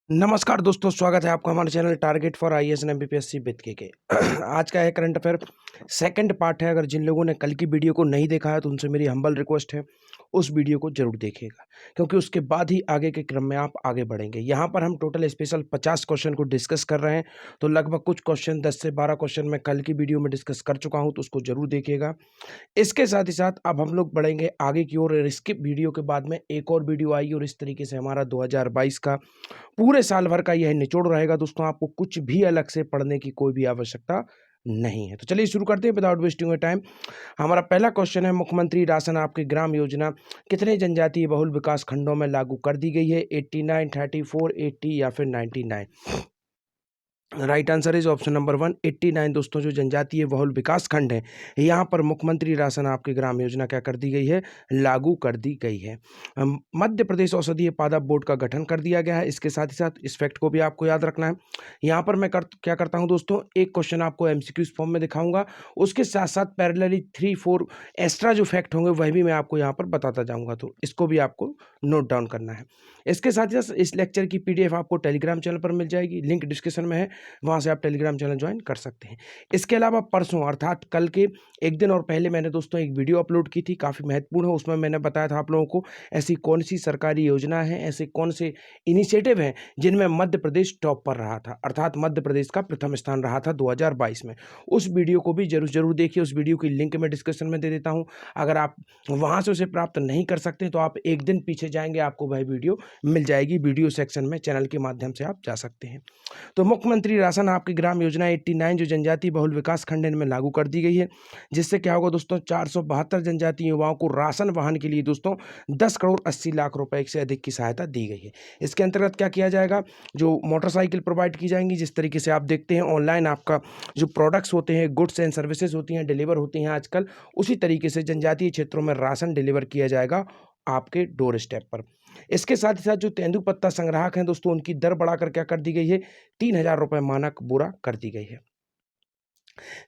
नमस्कार दोस्तों, स्वागत है आपका हमारे channel target for IAS and MPSC with के। आज का है करंट अफेयर सेकंड पार्ट है। अगर जिन लोगों ने कल की वीडियो को नहीं देखा है तो उनसे मेरी हम्बल रिक्वेस्ट है, उस वीडियो को जरूर देखिएगा, क्योंकि उसके बाद ही आगे के क्रम में आप आगे बढ़ेंगे। यहाँ पर हम टोटल स्पेशल 50 क्वेश्चन को डिस्कस कर रहे हैं, तो लगभग कुछ क्वेश्चन 10 से 12 क्वेश्चन मैं कल की वीडियो में डिस्कस कर चुका हूँ, तो उसको जरूर देखिएगा। इसके साथ ही साथ अब हम लोग बढ़ेंगे आगे की ओर। इसके वीडियो के बाद में एक और वीडियो आई और इस तरीके से हमारा 2022 का पूरे साल भर का यह निचोड़ रहेगा। दोस्तों, आपको कुछ भी अलग से पढ़ने की कोई भी आवश्यकता नहीं है। तो चलिए शुरू करते हैं विदाउट वेस्टिंग टाइम। हमारा पहला क्वेश्चन है, मुख्यमंत्री राशन आपकी ग्राम योजना कितने जनजातीय बहुल विकास खंडों में लागू कर दी गई है? 89, 34, 80 या फिर 99? Right answer is option number 1, 89। दोस्तों, जो जनजातीय बहुल विकास खंड है, यहाँ पर मुख्यमंत्री राशन आपकी ग्राम योजना क्या कर दी गई है? लागू कर दी गई है। मध्य प्रदेश औषधीय पादप बोर्ड का गठन कर दिया गया है। इसके साथ ही साथ इस फैक्ट को भी आपको याद रखना है। यहाँ पर मैं क्या करता हूँ दोस्तों, एक क्वेश्चन आपको एमसीक्यूज फॉर्म में दिखाऊंगा, उसके साथ साथ पैरेलली 3-4 एक्स्ट्रा जो फैक्ट होंगे वह भी मैं आपको यहाँ पर बताता जाऊँगा, तो इसको भी आपको नोट डाउन करना है। इसके साथ ही साथ इस लेक्चर की पीडीएफ आपको टेलीग्राम चैनल पर मिल जाएगी, लिंक डिस्क्रिप्शन में है, वहाँ से आप टेलीग्राम चैनल ज्वाइन कर सकते हैं। इसके अलावा परसों अर्थात कल के एक दिन और पहले मैंने दोस्तों एक वीडियो अपलोड की थी, काफ़ी महत्वपूर्ण है। उसमें मैंने बताया था आप लोगों को ऐसी कौन सी सरकारी योजना है, ऐसे कौन से इनिशिएटिव हैं जिनमें मध्य प्रदेश टॉप पर रहा था, अर्थात मध्य प्रदेश का प्रथम स्थान रहा था 2022 में। उस वीडियो को भी जरूर देखिए। उस वीडियो की लिंक मैं डिस्क्रिप्शन में दे देता हूँ। अगर आप वहाँ से उसे प्राप्त नहीं कर सकते तो आप एक दिन पीछे जाएंगे, आपको वह वीडियो मिल जाएगी वीडियो सेक्शन में, चैनल के माध्यम से आप जा सकते हैं। तो मुख्यमंत्री राशन आपकी ग्राम योजना 89 जो जनजातीय बहुल विकास खंड में लागू कर दी गई है, जिससे क्या होगा दोस्तों, 472 जनजातीय युवाओं को राशन वाहन के लिए दोस्तों 10 करोड़ 80 लाख रुपए से अधिक की सहायता दी गई है। इसके अंतर्गत क्या किया जाएगा, जो मोटरसाइकिल प्रोवाइड की जाएंगी, जिस तरीके से आप देखते हैं ऑनलाइन आपका जो प्रोडक्ट्स होते हैं, गुड्स एंड सर्विसेज होती हैं, डिलीवर होती हैं आजकल, उसी तरीके से जनजातीय क्षेत्रों में राशन डिलीवर किया जाएगा आपके डोर स्टेप पर। इसके साथ ही साथ जो तेंदुपत्ता संग्राहक हैं दोस्तों, उनकी दर बढ़ाकर क्या कर दी गई है? 3,000 रुपये मानक बोरा कर दी गई है।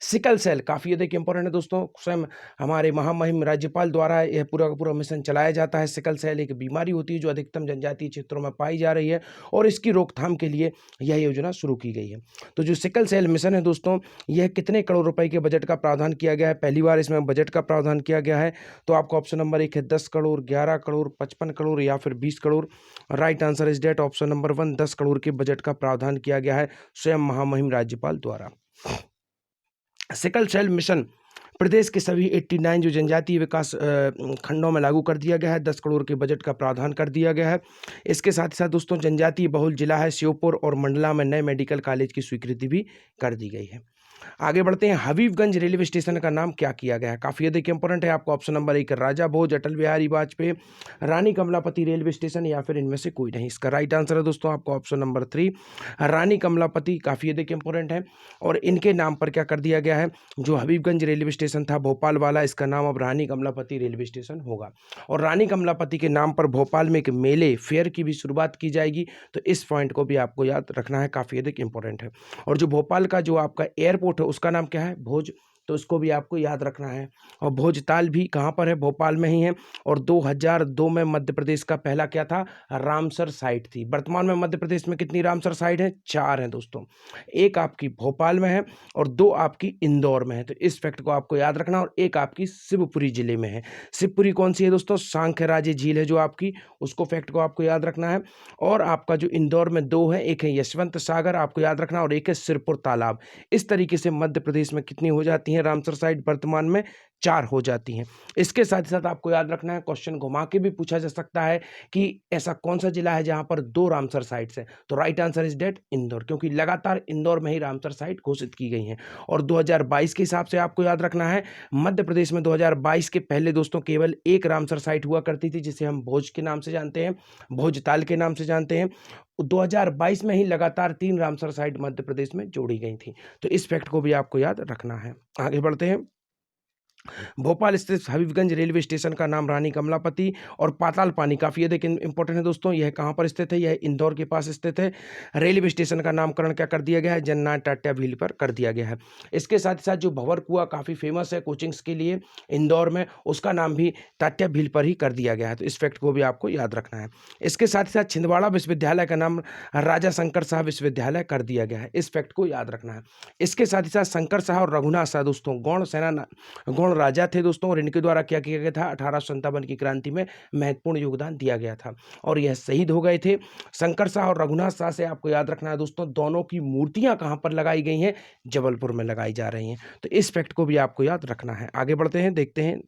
सिकल सेल काफ़ी अधिक इंपॉर्टेंट है दोस्तों। स्वयं हमारे महामहिम राज्यपाल द्वारा यह पूरा का पूरा मिशन चलाया जाता है। सिकल सेल एक बीमारी होती है जो अधिकतम जनजातीय क्षेत्रों में पाई जा रही है और इसकी रोकथाम के लिए यह योजना शुरू की गई है। तो जो सिकल सेल मिशन है दोस्तों, यह कितने करोड़ रुपए के बजट का प्रावधान किया गया है? पहली बार इसमें बजट का प्रावधान किया गया है। तो आपको ऑप्शन नंबर 1 है 10 करोड़, 11 करोड़, 55 करोड़ या फिर 20 crore. Right answer is that option number 1, 10 crore के बजट का प्रावधान किया गया है स्वयं महामहिम राज्यपाल द्वारा। सिकल सेल मिशन प्रदेश के सभी 89 जो जनजातीय विकास खंडों में लागू कर दिया गया है। 10 करोड़ के बजट का प्रावधान कर दिया गया है। इसके साथ ही साथ दोस्तों, जनजातीय बहुल जिला है श्योपुर और मंडला में नए मेडिकल कॉलेज की स्वीकृति भी कर दी गई है। आगे बढ़ते हैं। हबीबगंज रेलवे स्टेशन का नाम क्या किया गया है? काफ़ी अधिक इंपॉर्टेंट है। आपको ऑप्शन नंबर 1 राजा भोज, अटल बिहारी वाजपेयी, रानी कमलापति रेलवे स्टेशन या फिर इनमें से कोई नहीं। इसका राइट आंसर है दोस्तों आपको ऑप्शन नंबर 3 रानी कमलापति, काफ़ी अधिक इंपॉर्टेंट है। और इनके नाम पर क्या कर दिया गया है, जो हबीबगंज रेलवे स्टेशन था भोपाल वाला, इसका नाम अब रानी कमलापति रेलवे स्टेशन होगा। और रानी कमलापति के नाम पर भोपाल में एक मेले फेयर की भी शुरुआत की जाएगी, तो इस पॉइंट को भी आपको याद रखना है, काफ़ी अधिक इंपॉर्टेंट है। और जो भोपाल का जो आपका एयरपोर्ट है उसका नाम क्या है? भोज, तो इसको भी आपको याद रखना है। और भोजताल भी कहाँ पर है? भोपाल में ही है। और 2002 में मध्य प्रदेश का पहला क्या था? रामसर साइट थी। वर्तमान में मध्य प्रदेश में कितनी रामसर साइट है? 4 हैं दोस्तों। एक आपकी भोपाल में है और 2 आपकी इंदौर में है, तो इस फैक्ट को आपको याद रखना। और एक आपकी शिवपुरी जिले में है। शिवपुरी कौन सी है दोस्तों? सांख्यराजी झील है जो आपकी, उसको फैक्ट को आपको याद रखना है। और आपका जो इंदौर में 2 है, एक है यशवंत सागर आपको याद रखना और एक है सिरपुर तालाब। इस तरीके से मध्य प्रदेश में कितनी हो जाती हैं रामसर साइट? वर्तमान में 4 हो जाती हैं। इसके साथ ही साथ आपको याद रखना है, क्वेश्चन घुमा के भी पूछा जा सकता है कि ऐसा कौन सा जिला है जहां पर 2 रामसर साइट्स हैं? तो right answer is that Indore, क्योंकि लगातार इंदौर में ही रामसर साइट घोषित की गई हैं। और 2022 के हिसाब से आपको याद रखना है, मध्य प्रदेश में 2022 के पहले दोस्तों केवल एक रामसर साइट हुआ करती थी, जिसे हम भोज के नाम से जानते हैं, भोजताल के नाम से जानते हैं। 2022 में ही लगातार 3 रामसर साइट मध्य प्रदेश में जोड़ी गई थी, तो इस फैक्ट को भी आपको याद रखना है। आगे बढ़ते हैं। भोपाल स्थित हबीबगंज रेलवे स्टेशन का नाम रानी कमलापति। और पाताल पानी काफ़ी अधिक इंपॉर्टेंट है दोस्तों, यह कहाँ पर स्थित है, यह इंदौर के पास स्थित है। रेलवे स्टेशन का नामकरण क्या कर दिया गया है, जननायक टाट्या भील पर कर दिया गया है। इसके साथ ही साथ जो भंवर कुआं काफ़ी फेमस है कोचिंग्स के लिए इंदौर में, उसका नाम भी टाट्या भील पर ही कर दिया गया है, तो इस फैक्ट को भी आपको याद रखना है। इसके साथ ही साथ छिंदवाड़ा विश्वविद्यालय का नाम राजा शंकर शाह विश्वविद्यालय कर दिया गया है, इस फैक्ट को याद रखना है। इसके साथ ही साथ शंकर शाह और रघुनाथ शाह दोस्तों गौड़ राजा थे दोस्तों, और इनके द्वारा क्या किया गया था, 1857 की क्रांति में महत्वपूर्ण योगदान दिया गया था और यह शहीद हो गए थे। शंकर शाह और रघुनाथ शाह से आपको याद रखना है दोस्तों, दोनों की मूर्तियां कहां पर लगाई गई हैं, जबलपुर में लगाई जा रही हैं, तो इस फैक्ट को भी आपको याद रखना है। आगे बढ़ते हैं, देखते हैं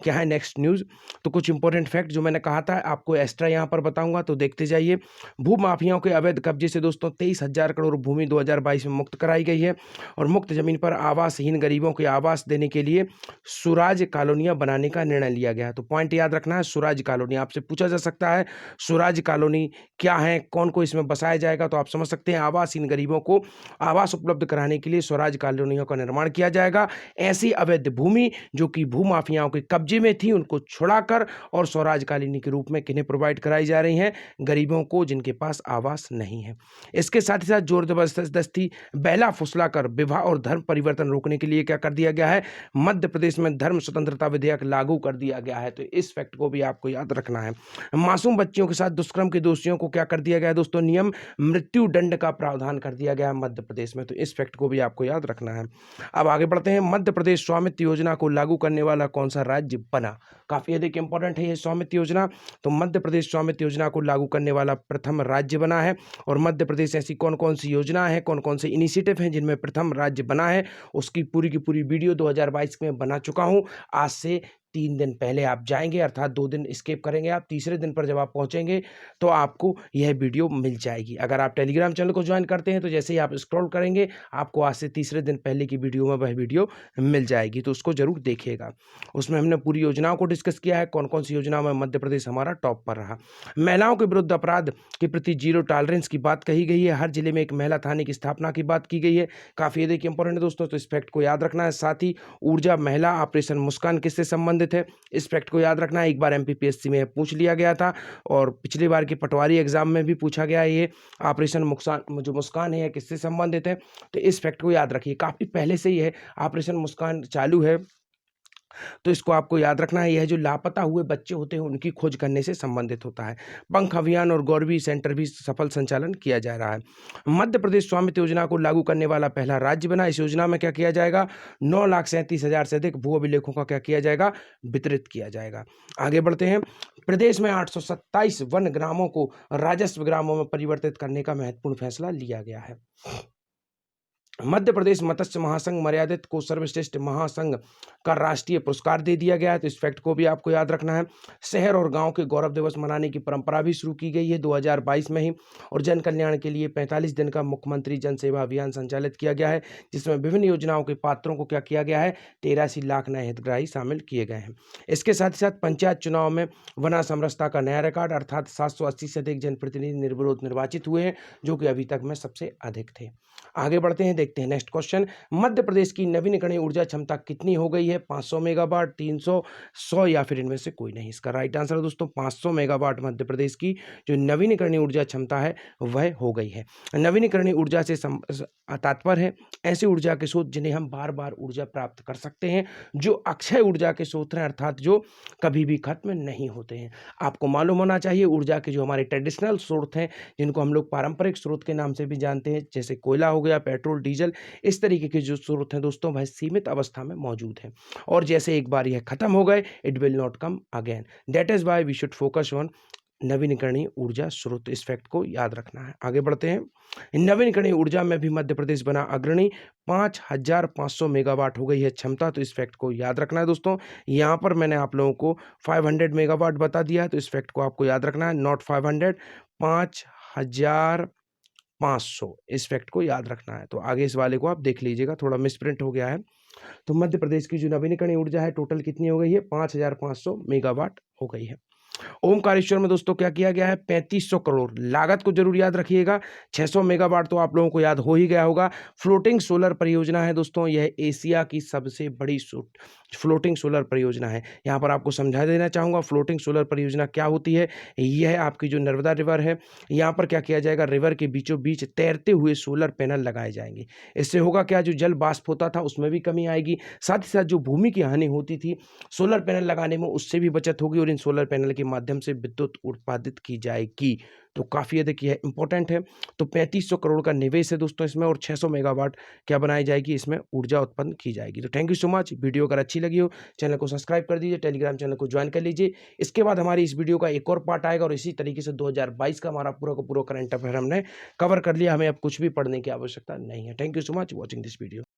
क्या है नेक्स्ट न्यूज़। तो कुछ इंपॉर्टेंट फैक्ट जो मैंने कहा था आपको एक्स्ट्रा यहाँ पर बताऊंगा, तो देखते जाइए। भू माफियाओं के अवैध कब्जे से दोस्तों 23,000 करोड़ भूमि 2022 में मुक्त कराई गई है। और मुक्त जमीन पर आवासहीन गरीबों को आवास देने के लिए सुराज कॉलोनियां बनाने का निर्णय लिया गया है। तो पॉइंट याद रखना है, सुराज कॉलोनी आपसे पूछा जा सकता है, सुराज कॉलोनी क्या है, कौन को इसमें बसाया जाएगा, तो आप समझ सकते हैं आवासहीन गरीबों को आवास उपलब्ध कराने के लिए स्वराज कॉलोनियों का निर्माण किया जाएगा। ऐसी अवैध भूमि जो कि भू माफियाओं के कब्जे में थी, उनको छुड़ाकर और स्वराज कॉलोनी के रूप में किन्हें प्रोवाइड कराई जा रही हैं, गरीबों को जिनके पास आवास नहीं है। इसके साथ ही साथ जोर जबरदस्ती बहला फुसलाकर विवाह और धर्म परिवर्तन रोकने के लिए क्या कर दिया गया है, मध्य प्रदेश में धर्म स्वतंत्रता विधेयक लागू कर दिया गया है, तो इस फैक्ट को भी आपको याद रखना है। मासूम बच्चियों के साथ दुष्कर्म के दोषियों को क्या कर दिया गया है दोस्तों, नियम मृत्यु दंड का प्रावधान कर दिया गया है मध्य प्रदेश में, तो इस फैक्ट को भी आपको याद रखना है। अब आगे बढ़ते हैं, मध्य प्रदेश स्वामित्व योजना को लागू करने वाला कौन सा राज्य बना, काफी अधिक इंपॉर्टेंट है ये स्वामित्व योजना। तो मध्य प्रदेश स्वामित्व योजना को लागू करने वाला प्रथम राज्य बना है। और मध्य प्रदेश ऐसी कौन कौन सी योजना है, कौन कौन से इनिशिएटिव हैं जिनमें प्रथम राज्य बना है, उसकी पूरी की पूरी वीडियो 2022 में बना चुका हूं। आज से 3 दिन पहले आप जाएंगे, अर्थात 2 दिन स्किप करेंगे आप, तीसरे दिन पर जब आप पहुंचेंगे तो आपको यह वीडियो मिल जाएगी। अगर आप टेलीग्राम चैनल को ज्वाइन करते हैं तो जैसे ही आप स्क्रॉल करेंगे आपको आज से तीसरे दिन पहले की वीडियो में वह वीडियो मिल जाएगी, तो उसको जरूर देखिएगा। उसमें हमने पूरी योजनाओं को डिस्कस किया है, कौन कौन सी योजनाओं में मध्य प्रदेश हमारा टॉप पर रहा। महिलाओं के विरुद्ध अपराध के प्रति जीरो टॉलरेंस की बात कही गई है, हर जिले में एक महिला थाने की स्थापना की बात की गई है, काफी अधिक इंपॉर्टेंट है दोस्तों, तो इस फैक्ट को याद रखना है। साथ ही ऊर्जा महिला ऑपरेशन मुस्कान किससे संबंधित है, इस फैक्ट को याद रखना है। एक बार एमपीपीएससी में पूछ लिया गया था और पिछली बार के पटवारी एग्जाम में भी पूछा गया है, ये ऑपरेशन मुस्कान है किससे संबंधित है, तो इस फैक्ट को याद रखिए। काफी पहले से ही है ऑपरेशन मुस्कान चालू है, तो इसको आपको याद रखना है। यह जो लापता हुए बच्चे होते हैं उनकी खोज करने से संबंधित होता है। पंख अभियान और गौरवी सेंटर भी सफल संचालन किया जा रहा है। मध्य प्रदेश स्वामित्व योजना को लागू करने वाला पहला राज्य बना। इस योजना में क्या किया जाएगा, 9,37,000 से अधिक भू अभिलेखों का क्या किया जाएगा, वितरित किया जाएगा। आगे बढ़ते हैं, प्रदेश में 827 वन ग्रामों को राजस्व ग्रामों में परिवर्तित करने का महत्वपूर्ण फैसला लिया गया है। मध्य प्रदेश मत्स्य महासंघ मर्यादित को सर्वश्रेष्ठ महासंघ का राष्ट्रीय पुरस्कार दे दिया गया है, तो इस फैक्ट को भी आपको याद रखना है। शहर और गांव के गौरव दिवस मनाने की परंपरा भी शुरू की गई है 2022 में ही। और जन कल्याण के लिए 45 दिन का मुख्यमंत्री जन सेवा अभियान संचालित किया गया है, जिसमें विभिन्न योजनाओं के पात्रों को क्या किया गया है, 83 लाख नए हितग्राही शामिल किए गए हैं। इसके साथ ही साथ पंचायत चुनाव में वना समरसता का नया रिकॉर्ड, अर्थात 780 से अधिक जनप्रतिनिधि निर्विरोध निर्वाचित हुए हैं, जो कि अभी तक में सबसे अधिक थे। आगे बढ़ते हैं, देखते हैं नेक्स्ट क्वेश्चन। मध्य प्रदेश की नवीनकरणीय ऊर्जा क्षमता कितनी हो गई है, 500 मेगावाट, 300, 100 या फिर इनमें से कोई नहीं। इसका राइट आंसर दोस्तों 500 मेगावाट मध्य प्रदेश की जो नवीनकरणीय ऊर्जा क्षमता है वह हो गई है। नवीनकरणीय ऊर्जा से तात्पर्य है ऐसी ऊर्जा के स्रोत जिन्हें हम बार बार ऊर्जा प्राप्त कर सकते हैं, जो अक्षय ऊर्जा के स्रोत हैं, अर्थात जो कभी भी खत्म नहीं होते हैं। आपको मालूम होना चाहिए ऊर्जा के जो हमारे ट्रेडिशनल स्रोत हैं, जिनको हम लोग पारंपरिक स्रोत के नाम से भी जानते हैं, जैसे कोयला हो गया, पेट्रोल, डीजल, इस तरीके के जो स्रोत हैं दोस्तों वह सीमित अवस्था में मौजूद हैं, और जैसे एक बार यह खत्म हो गए it will not come again. That is why we should focus on नवीनकरणीय ऊर्जा स्रोत, इस फैक्ट को याद रखना है। आगे बढ़ते हैं, नवीनकरणीय ऊर्जा में भी मध्य प्रदेश बना अग्रणी, 5,500 मेगावाट हो गई है क्षमता, तो इस फैक्ट को याद रखना है दोस्तों। यहाँ पर मैंने आप लोगों को 500 मेगावाट बता दिया है, तो इस फैक्ट को आपको याद रखना है, नॉट 500, 5,500, इस फैक्ट को याद रखना है। तो आगे इस वाले को आप देख लीजिएगा, थोड़ा मिसप्रिंट हो गया है। तो मध्य प्रदेश की जो नवीनकरणीय ऊर्जा है टोटल कितनी हो गई है, 5,500 मेगावाट हो गई है। ओमकारेश्वर में दोस्तों क्या किया गया है, 3500 करोड़। लागत को जरूर याद रखिएगा। 600 मेगावाट तो आप लोगों को याद हो ही गया होगा। फ्लोटिंग सोलर परियोजना है दोस्तों, यह एशिया की सबसे बड़ी फ्लोटिंग सोलर परियोजना है। यहाँ पर आपको समझा देना चाहूँगा फ्लोटिंग सोलर परियोजना क्या होती है। यह आपकी जो नर्मदा रिवर है, यहाँ पर क्या किया जाएगा, रिवर के बीचों बीच तैरते हुए सोलर पैनल लगाए जाएंगे। इससे होगा क्या, जो जल वाष्प होता था उसमें भी कमी आएगी, साथ ही साथ जो भूमि की हानि होती थी सोलर पैनल लगाने में, उससे भी बचत होगी और इन सोलर पैनल के माध्यम से विद्युत उत्पादित की जाएगी। तो काफ़ी अधिक यह इंपॉर्टेंट है। तो 3500 करोड़ का निवेश है दोस्तों इसमें, और 600 मेगावाट क्या बनाई जाएगी, इसमें ऊर्जा उत्पन्न की जाएगी। तो thank you so much. Video अगर अच्छी लगी हो, चैनल को सब्सक्राइब कर दीजिए, टेलीग्राम चैनल को ज्वाइन कर लीजिए। इसके बाद हमारी इस वीडियो का एक और पार्ट आएगा और इसी तरीके से 2022 का हमारा पूरा का पूरा करंट अफेयर हमने कवर कर लिया। हमें अब कुछ भी पढ़ने की आवश्यकता नहीं है। Thank you so much watching this video.